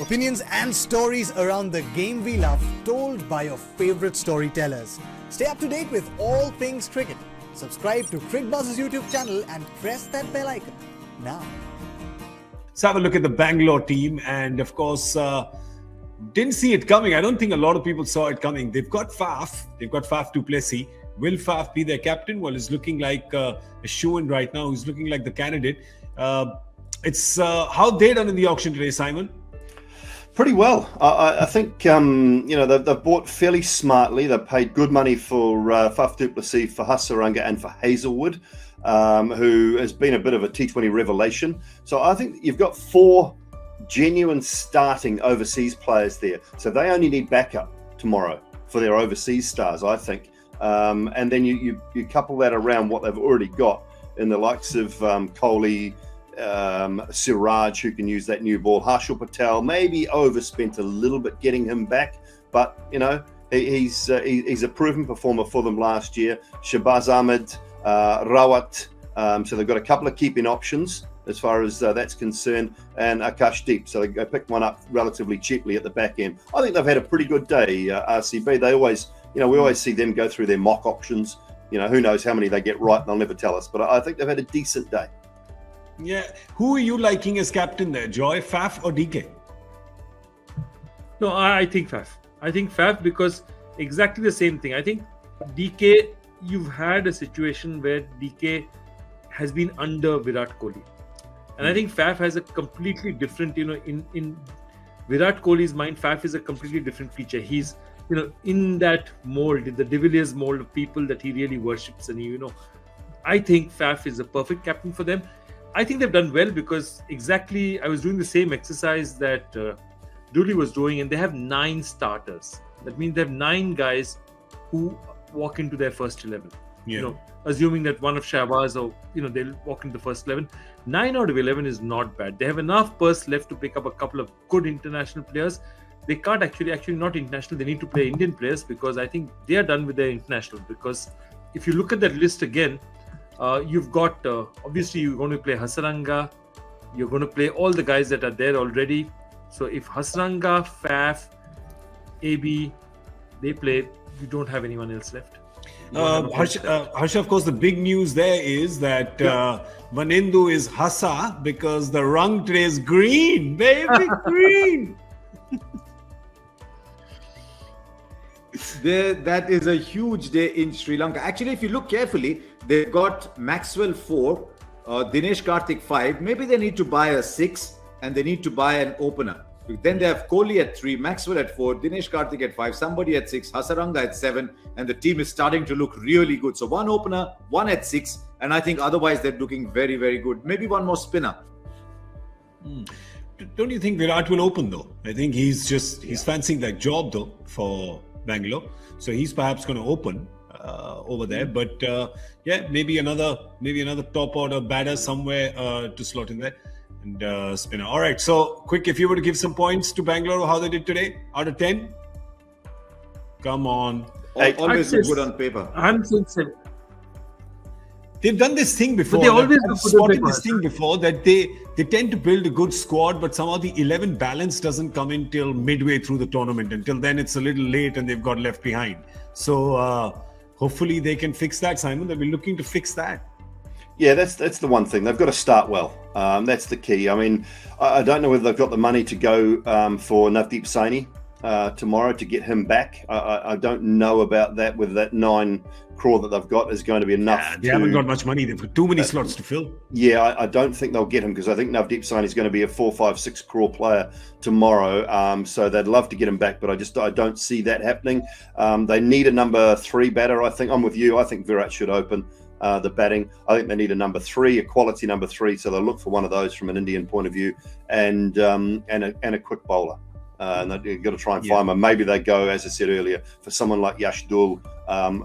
Opinions and stories around the game we love, told by your favorite storytellers. Stay up to date with all things cricket. Subscribe to Cricbuzz's YouTube channel and press that bell icon now. Let's have a look at the Bangalore team, and of course, didn't see it coming. I don't think a lot of people saw it coming. They've got Faf. They've got Faf du Plessis. Will Faf be their captain? Well, he's looking like a shoo-in right now. He's looking like the candidate. It's how they done in the auction today, Simon? Pretty well. I think they've bought fairly smartly. They've paid good money for Faf du Plessis, for Hasaranga, and for Hazelwood, who has been a bit of a T20 revelation. So I think you've got 4 genuine starting overseas players there. So they only need backup tomorrow for their overseas stars, I think. And then you couple that around what they've already got in the likes of Kohli, Siraj, who can use that new ball. Harsha Bhogle maybe overspent a little bit getting him back, but he's a proven performer for them last year. Shahbaz Ahmed, Rawat, so they've got a couple of keeping options as far as that's concerned, and Akashdeep. So they picked one up relatively cheaply at the back end. I think they've had a pretty good day. RCB. They always, we always see them go through their mock options. Who knows how many they get right? They'll never tell us. But I think they've had a decent day. Yeah. Who are you liking as captain there, Joy, Faf or DK? No, I think Faf. I think Faf because exactly the same thing. I think DK, you've had a situation where DK has been under Virat Kohli. And I think Faf has a completely different, in Virat Kohli's mind, Faf is a completely different feature. He's, in that mold, the De Villiers mold of people that he really worships. And, I think Faf is a perfect captain for them. I think they've done well because exactly I was doing the same exercise that Doull was doing, and they have 9 starters. That means they have 9 guys who walk into their first 11. Yeah. Assuming that one of Shahbaz or they'll walk into the first 11. 9 out of 11 is not bad. They have enough purse left to pick up a couple of good international players. They can't actually not international. They need to play Indian players because I think they are done with their international. Because if you look at that list again, you've got obviously you're going to play Hasaranga. You're going to play all the guys that are there already. So if Hasaranga, Faf, AB, they play, you don't have anyone else left. Harsha, of course, the big news there is that Vanindu is Hassa because the rung today is green, baby, green. That is a huge day in Sri Lanka. Actually, if you look carefully, they've got Maxwell 4, Dinesh Karthik 5. Maybe they need to buy a 6 and they need to buy an opener. Then they have Kohli at 3, Maxwell at 4, Dinesh Karthik at 5, somebody at 6, Hasaranga at 7, and the team is starting to look really good. So one opener, one at 6, and I think otherwise they're looking very, very good. Maybe one more spinner. Don't you think Virat will open though? I think he's fancying that job though for Bangalore, so he's perhaps going to open over there. But maybe another top order batter somewhere to slot in there. And spinner. All right. So, quick, if you were to give some points to Bangalore, how they did today, out of 10? Come on. Always good on paper. I'm saying 7. They've done this thing before. But they always I've spotted this thing before that they tend to build a good squad, but somehow the 11 balance doesn't come in till midway through the tournament. Until then, it's a little late and they've got left behind. So, hopefully they can fix that, Simon. They'll be looking to fix that. Yeah, that's the one thing. They've got to start well. That's the key. I mean, I don't know whether they've got the money to go for Navdeep Saini tomorrow to get him back. I don't know about that, whether that 9 crore that they've got is going to be enough. They haven't got much money. They've got too many slots to fill. Yeah, I don't think they'll get him because I think Navdeep Saini is going to be a 4, 5, 6 crore player tomorrow. So they'd love to get him back, but I don't see that happening. They need a number 3 batter. I think I'm with you. I think Virat should open the batting. I think they need a number 3, a quality number 3. So they'll look for one of those from an Indian point of view, and a quick bowler. And they've got to try and find one. Maybe they go, as I said earlier, for someone like Yash Doull,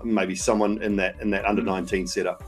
maybe someone in that under 19 setup.